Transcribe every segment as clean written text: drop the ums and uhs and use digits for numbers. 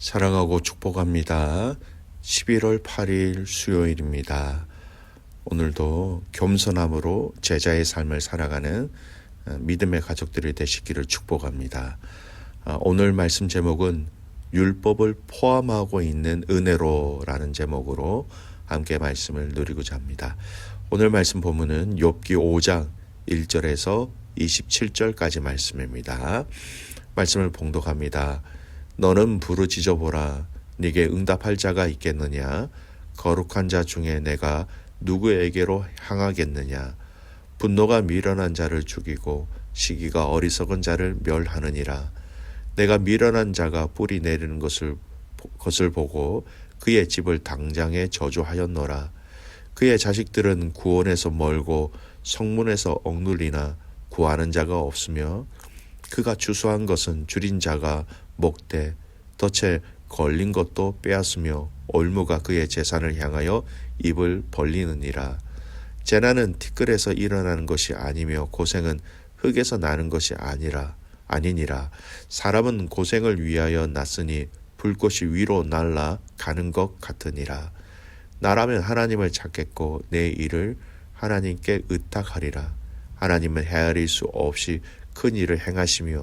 사랑하고 축복합니다. 11월 8일 수요일입니다. 오늘도 겸손함으로 제자의 삶을 살아가는 믿음의 가족들이 되시기를 축복합니다. 오늘 말씀 제목은 율법을 포함하고 있는 은혜로라는 제목으로 함께 말씀을 누리고자 합니다. 오늘 말씀 본문은 욥기 5장 1절에서 27절까지 말씀입니다. 말씀을 봉독합니다. 너는 부르짖어 보라. 네게 응답할 자가 있겠느냐? 거룩한 자 중에 내가 누구에게로 향하겠느냐? 분노가 미련한 자를 죽이고 시기가 어리석은 자를 멸하느니라. 내가 미련한 자가 뿌리 내리는 것을 보고 그의 집을 당장에 저주하였노라. 그의 자식들은 구원에서 멀고 성문에서 억눌리나 구하는 자가 없으며 그가 추수한 것은 줄인 자가 먹되 덫에 걸린 것도 빼앗으며 올무가 그의 재산을 향하여 입을 벌리느니라. 재난은 티끌에서 일어나는 것이 아니며 고생은 흙에서 나는 것이 아니니라. 사람은 고생을 위하여 났으니 불꽃이 위로 날아 가는 것 같으니라. 나라면 하나님을 찾겠고 내 일을 하나님께 의탁하리라. 하나님은 헤아릴 수 없이 큰 일을 행하시며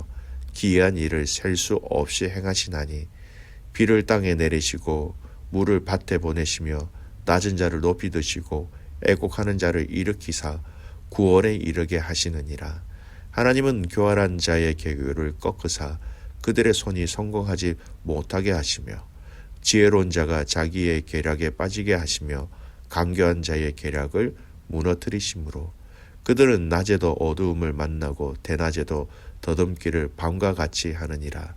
기이한 일을 셀 수 없이 행하시나니 비를 땅에 내리시고 물을 밭에 보내시며 낮은 자를 높이 드시고 애곡하는 자를 일으키사 구원에 이르게 하시느니라. 하나님은 교활한 자의 계교를 꺾으사 그들의 손이 성공하지 못하게 하시며 지혜로운 자가 자기의 계략에 빠지게 하시며 강교한 자의 계략을 무너뜨리심으로 그들은 낮에도 어두움을 만나고 대낮에도 더듬기를 밤과 같이 하느니라.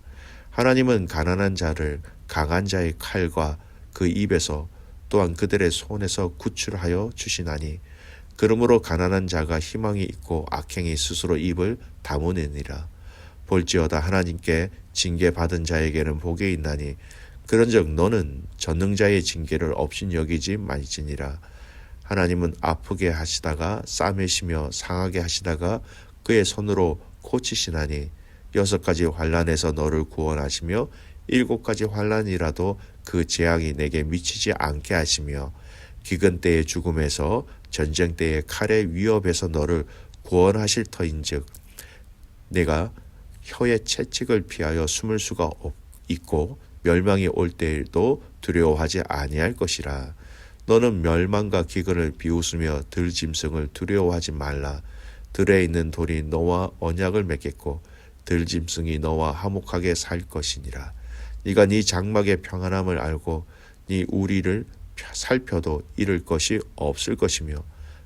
하나님은 가난한 자를 강한 자의 칼과 그 입에서 또한 그들의 손에서 구출하여 주시나니 그러므로 가난한 자가 희망이 있고 악행이 스스로 입을 다무느니라. 볼지어다 하나님께 징계받은 자에게는 복이 있나니 그런즉 너는 전능자의 징계를 업신여기지 말지니라. 하나님은 아프게 하시다가 싸매시며 상하게 하시다가 그의 손으로 고치시나니 6가지 환난에서 너를 구원하시며 7가지 환난이라도 그 재앙이 내게 미치지 않게 하시며 기근 때의 죽음에서 전쟁 때의 칼의 위협에서 너를 구원하실 터인즉 내가 혀의 채찍을 피하여 숨을 수가 있고 멸망이 올 때에도 두려워하지 아니할 것이라. 너는 멸망과 기근을 비웃으며 들짐승을 두려워하지 말라. 들에 있는 돌이 너와 언약을 맺겠고 들짐승이 너와 화목하게 살 것이니라. 네가 네 장막의 평안함을 알고 네 우리를 살펴도 잃을 것이 없을 것이며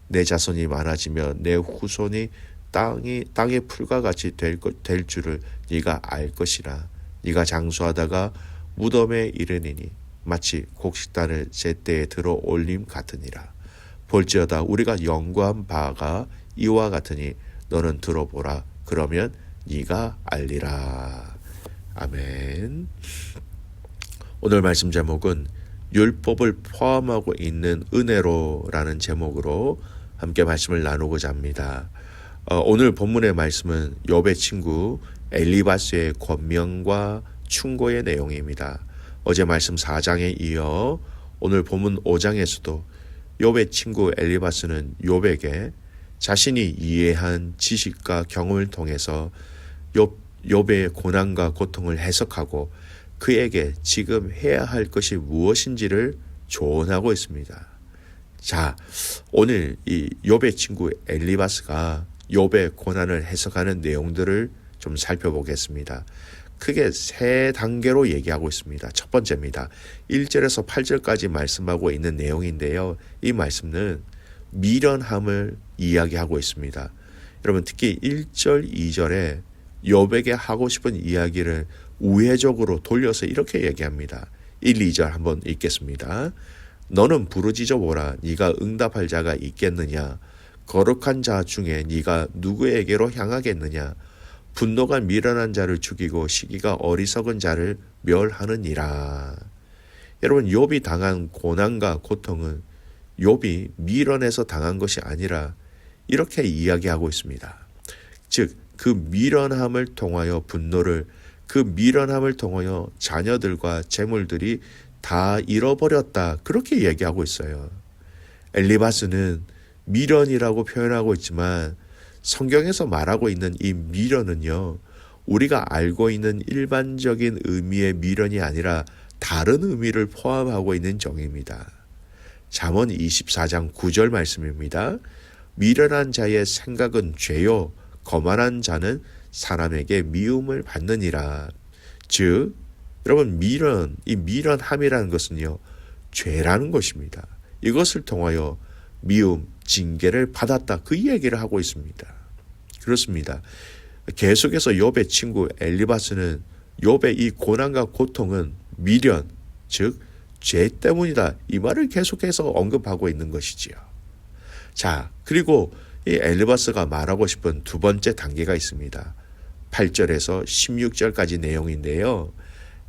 내 자손이 많아지며 내 후손이 땅의 풀과 같이 될 줄을 네가 알 것이라. 네가 장수하다가 무덤에 이르니니 마치 곡식단을 제때에 들어 올림 같으니라. 볼지어다 우리가 연구한 바가 이와 같으니 너는 들어보라. 그러면 네가 알리라. 아멘. 오늘 말씀 제목은 율법을 포함하고 있는 은혜로라는 제목으로 함께 말씀을 나누고자 합니다. 오늘 본문의 말씀은 욥의 친구 엘리바스의 권면과 충고의 내용입니다. 어제 말씀 4장에 이어 오늘 본문 5장에서도 욥의 친구 엘리바스는 욥에게 자신이 이해한 지식과 경험을 통해서 욥의 고난과 고통을 해석하고 그에게 지금 해야 할 것이 무엇인지를 조언하고 있습니다. 자, 오늘 이 욥의 친구 엘리바스가 욥의 고난을 해석하는 내용들을 좀 살펴보겠습니다. 크게 3단계로 얘기하고 있습니다. 첫 번째입니다. 1절에서 8절까지 말씀하고 있는 내용인데요. 이 말씀은 미련함을 이야기하고 있습니다. 여러분 특히 1절, 2절에 욥에게 하고 싶은 이야기를 우회적으로 돌려서 이렇게 얘기합니다. 1, 2절 한번 읽겠습니다. 너는 부르짖어 보라. 네가 응답할 자가 있겠느냐? 거룩한 자 중에 네가 누구에게로 향하겠느냐? 분노가 미련한 자를 죽이고 시기가 어리석은 자를 멸하느니라. 여러분 욥이 당한 고난과 고통은 욥이 미련해서 당한 것이 아니라 이렇게 이야기하고 있습니다. 즉 그 미련함을 통하여 분노를 그 미련함을 통하여 자녀들과 재물들이 다 잃어버렸다. 그렇게 얘기하고 있어요. 엘리바스는 미련이라고 표현하고 있지만 성경에서 말하고 있는 이 미련은요, 우리가 알고 있는 일반적인 의미의 미련이 아니라 다른 의미를 포함하고 있는 정의입니다. 잠언 24장 9절 말씀입니다. 미련한 자의 생각은 죄요, 거만한 자는 사람에게 미움을 받느니라. 즉, 여러분 이 미련함이라는 것은요, 죄라는 것입니다. 이것을 통하여 미움, 징계를 받았다. 그 얘기를 하고 있습니다. 그렇습니다. 계속해서 욥의 친구 엘리바스는 욥의 이 고난과 고통은 미련, 즉 죄 때문이다. 이 말을 계속해서 언급하고 있는 것이지요. 자, 그리고 이 엘리바스가 말하고 싶은 두 번째 단계가 있습니다. 8절에서 16절까지 내용인데요.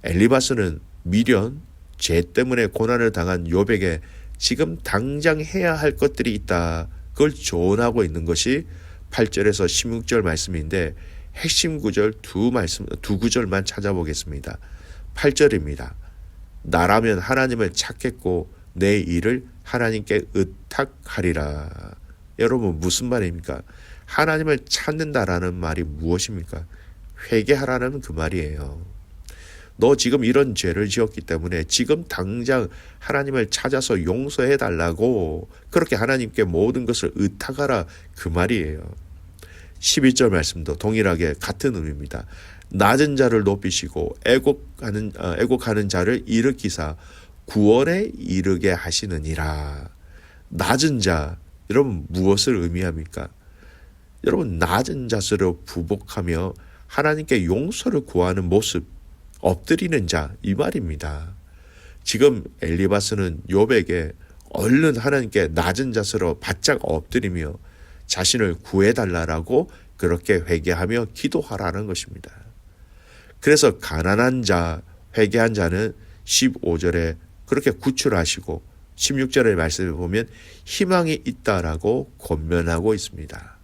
엘리바스는 미련, 죄 때문에 고난을 당한 욥에게 지금 당장 해야 할 것들이 있다. 그걸 조언하고 있는 것이 8절에서 16절 말씀인데 핵심 구절 두 구절만 찾아보겠습니다. 8절입니다. 나라면 하나님을 찾겠고 내 일을 하나님께 의탁하리라. 여러분 무슨 말입니까? 하나님을 찾는다라는 말이 무엇입니까? 회개하라는 그 말이에요. 너 지금 이런 죄를 지었기 때문에 지금 당장 하나님을 찾아서 용서해 달라고 그렇게 하나님께 모든 것을 의탁하라 그 말이에요. 12절 말씀도 동일하게 같은 의미입니다. 낮은 자를 높이시고 애곡하는 자를 일으키사 구원에 이르게 하시느니라. 낮은 자, 여러분 무엇을 의미합니까? 여러분 낮은 자세로 부복하며 하나님께 용서를 구하는 모습, 엎드리는 자, 이 말입니다. 지금 엘리바스는 욥에게 얼른 하나님께 낮은 자세로 바짝 엎드리며 자신을 구해달라고 그렇게 회개하며 기도하라는 것입니다. 그래서 가난한 자, 회개한 자는 15절에 그렇게 구출하시고 16절의 말씀을 보면 희망이 있다라고 권면하고 있습니다.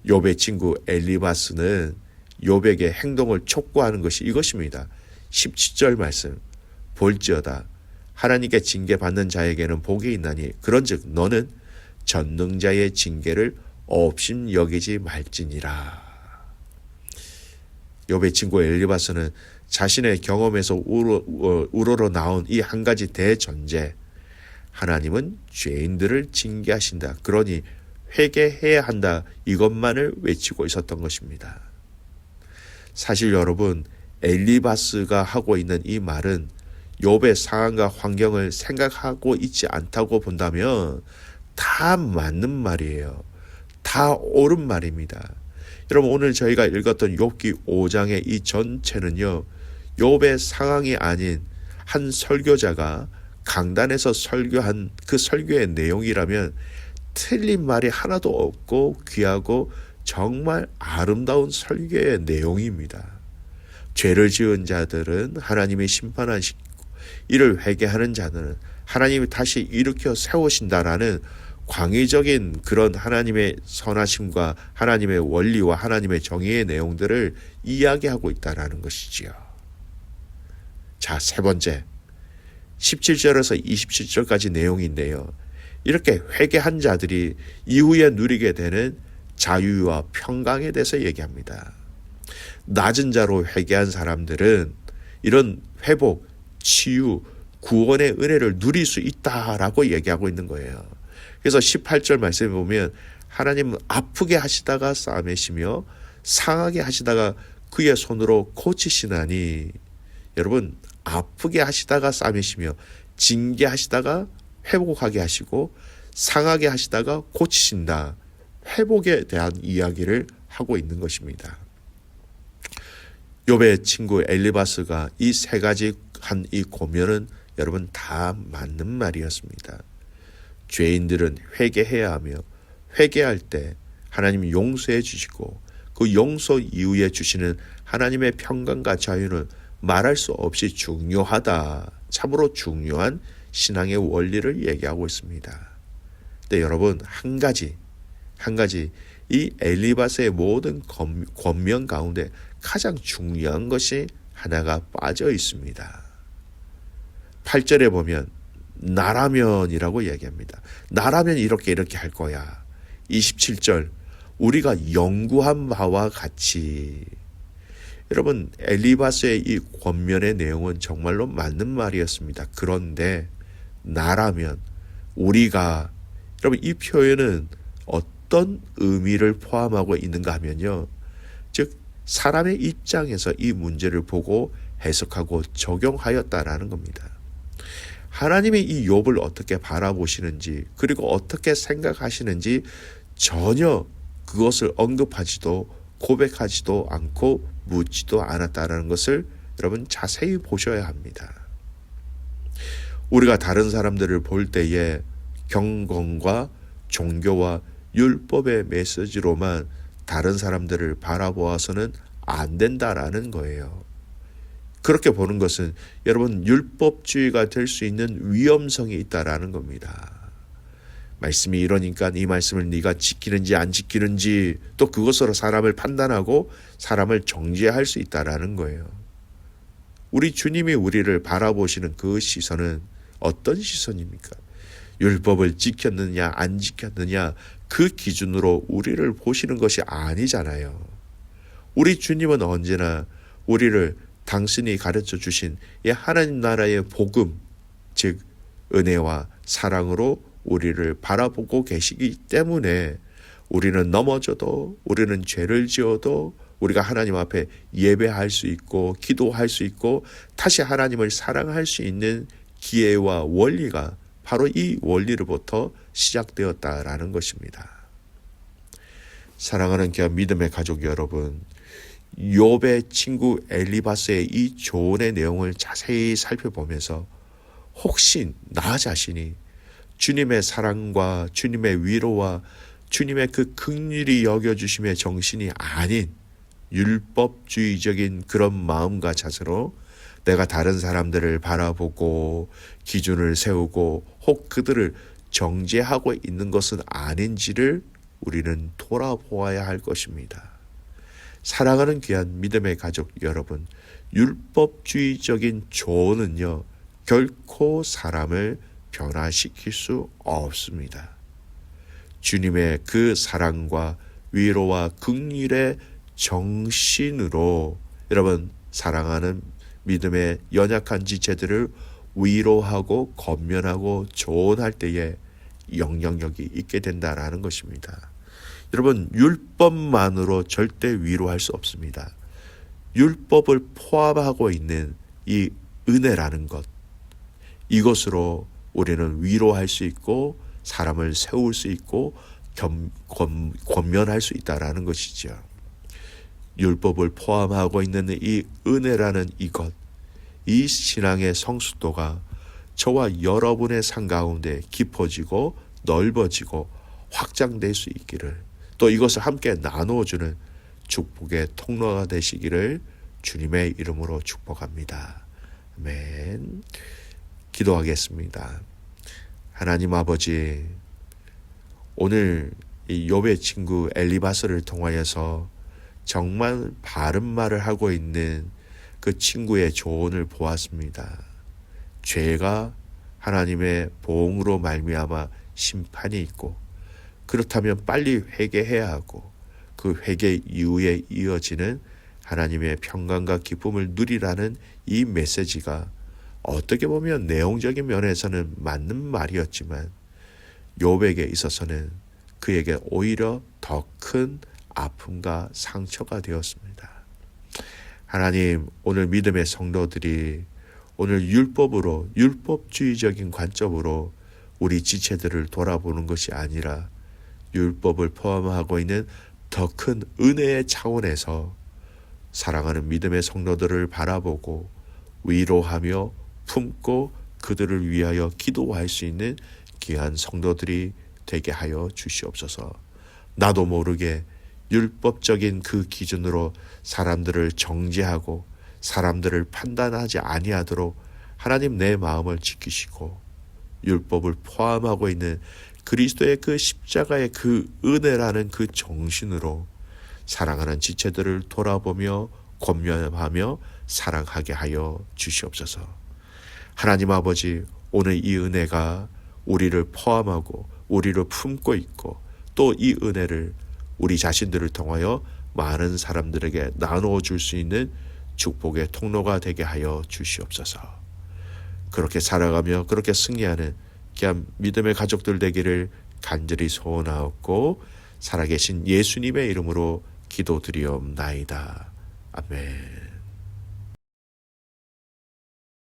욥의 친구 엘리바스는 욥에게 행동을 촉구하는 것이 이것입니다. 17절 말씀 볼지어다 하나님께 징계받는 자에게는 복이 있나니 그런즉 너는 전능자의 징계를 없인 여기지 말지니라. 욥의 친구 엘리바스는 자신의 경험에서 우러러 나온 이 한 가지 대전제, 하나님은 죄인들을 징계하신다. 그러니 회개해야 한다. 이것만을 외치고 있었던 것입니다. 사실 여러분, 엘리바스가 하고 있는 이 말은 욥의 상황과 환경을 생각하고 있지 않다고 본다면 다 맞는 말이에요. 다 옳은 말입니다. 여러분 오늘 저희가 읽었던 욥기 5장의 이 전체는요, 욥의 상황이 아닌 한 설교자가 강단에서 설교한 그 설교의 내용이라면 틀린 말이 하나도 없고 귀하고 정말 아름다운 설교의 내용입니다. 죄를 지은 자들은 하나님이 심판하시고 이를 회개하는 자들은 하나님이 다시 일으켜 세우신다라는 광의적인 그런 하나님의 선하심과 하나님의 원리와 하나님의 정의의 내용들을 이야기하고 있다는 것이지요. 자, 세 번째 17절에서 27절까지 내용인데요. 이렇게 회개한 자들이 이후에 누리게 되는 자유와 평강에 대해서 얘기합니다. 낮은 자로 회개한 사람들은 이런 회복, 치유, 구원의 은혜를 누릴 수 있다라고 얘기하고 있는 거예요. 그래서 18절 말씀에 보면 하나님은 아프게 하시다가 싸매시며 상하게 하시다가 그의 손으로 고치시나니, 여러분 아프게 하시다가 싸매시며 징계하시다가 회복하게 하시고 상하게 하시다가 고치신다. 회복에 대한 이야기를 하고 있는 것입니다. 욥의 친구 엘리바스가 이 세 가지 한 이 고면은 여러분 다 맞는 말이었습니다. 죄인들은 회개해야 하며 회개할 때 하나님이 용서해 주시고 그 용서 이후에 주시는 하나님의 평강과 자유는 말할 수 없이 중요하다. 참으로 중요한 신앙의 원리를 얘기하고 있습니다. 근데 여러분 한 가지 이 엘리바스의 모든 권면 가운데 가장 중요한 것이 하나가 빠져 있습니다. 8절에 보면 나라면이라고 이야기합니다. 나라면 이렇게 할 거야. 27절 우리가 연구한 바와 같이. 여러분, 엘리바스의 이 권면의 내용은 정말로 맞는 말이었습니다. 그런데 나라면, 우리가, 여러분 이 표현은 어떤 의미를 포함하고 있는가 하면요, 즉 사람의 입장에서 이 문제를 보고 해석하고 적용하였다라는 겁니다. 하나님이 이 욥을 어떻게 바라보시는지, 그리고 어떻게 생각하시는지 전혀 그것을 언급하지도 고백하지도 않고 묻지도 않았다는 것을 여러분 자세히 보셔야 합니다. 우리가 다른 사람들을 볼 때에 경건과 종교와 율법의 메시지로만 다른 사람들을 바라보아서는 안 된다라는 거예요. 그렇게 보는 것은 여러분 율법주의가 될 수 있는 위험성이 있다라는 겁니다. 말씀이 이러니까 이 말씀을 네가 지키는지 안 지키는지 또 그것으로 사람을 판단하고 사람을 정죄할 수 있다라는 거예요. 우리 주님이 우리를 바라보시는 그 시선은 어떤 시선입니까? 율법을 지켰느냐 안 지켰느냐 그 기준으로 우리를 보시는 것이 아니잖아요. 우리 주님은 언제나 우리를 당신이 가르쳐 주신 이 하나님 나라의 복음, 즉 은혜와 사랑으로 우리를 바라보고 계시기 때문에 우리는 넘어져도, 우리는 죄를 지어도 우리가 하나님 앞에 예배할 수 있고 기도할 수 있고 다시 하나님을 사랑할 수 있는 기회와 원리가 바로 이 원리로부터 시작되었다라는 것입니다. 사랑하는 귀한 믿음의 가족 여러분, 욥의 친구 엘리바스의 이 조언의 내용을 자세히 살펴보면서 혹시 나 자신이 주님의 사랑과 주님의 위로와 주님의 그 긍휼히 여겨주심의 정신이 아닌 율법주의적인 그런 마음과 자세로 내가 다른 사람들을 바라보고 기준을 세우고 혹 그들을 정죄하고 있는 것은 아닌지를 우리는 돌아보아야 할 것입니다. 사랑하는 귀한 믿음의 가족 여러분, 율법주의적인 조언은요 결코 사람을 변화시킬 수 없습니다. 주님의 그 사랑과 위로와 긍휼의 정신으로 여러분 사랑하는 믿음의 연약한 지체들을 위로하고 권면하고 조언할 때에 영향력이 있게 된다라는 것입니다. 여러분 율법만으로 절대 위로할 수 없습니다. 율법을 포함하고 있는 이 은혜라는 것, 이것으로 우리는 위로할 수 있고 사람을 세울 수 있고 권면할 수 있다라는 것이죠. 율법을 포함하고 있는 이 은혜라는 이것, 이 신앙의 성숙도가 저와 여러분의 삶 가운데 깊어지고 넓어지고 확장될 수 있기를, 또 이것을 함께 나누어주는 축복의 통로가 되시기를 주님의 이름으로 축복합니다. 아멘. 기도하겠습니다. 하나님 아버지, 오늘 이 욥의 친구 엘리바스를 통하여서 정말 바른 말을 하고 있는 그 친구의 조언을 보았습니다. 죄가 하나님의 보응으로 말미암아 심판이 있고, 그렇다면 빨리 회개해야 하고 그 회개 이후에 이어지는 하나님의 평강과 기쁨을 누리라는 이 메시지가 어떻게 보면 내용적인 면에서는 맞는 말이었지만 욥에게 있어서는 그에게 오히려 더 큰 아픔과 상처가 되었습니다. 하나님, 오늘 믿음의 성도들이 오늘 율법으로, 율법주의적인 관점으로 우리 지체들을 돌아보는 것이 아니라 율법을 포함하고 있는 더 큰 은혜의 차원에서 사랑하는 믿음의 성도들을 바라보고 위로하며 품고 그들을 위하여 기도할 수 있는 귀한 성도들이 되게 하여 주시옵소서. 나도 모르게 율법적인 그 기준으로 사람들을 정죄하고 사람들을 판단하지 아니하도록 하나님 내 마음을 지키시고 율법을 포함하고 있는 그리스도의 그 십자가의 그 은혜라는 그 정신으로 사랑하는 지체들을 돌아보며 권면하며 사랑하게 하여 주시옵소서. 하나님 아버지, 오늘 이 은혜가 우리를 포함하고 우리를 품고 있고 또 이 은혜를 우리 자신들을 통하여 많은 사람들에게 나누어 줄 수 있는 축복의 통로가 되게 하여 주시옵소서. 그렇게 살아가며 그렇게 승리하는 귀한 믿음의 가족들 되기를 간절히 소원하옵고 살아계신 예수님의 이름으로 기도드리옵나이다. 아멘.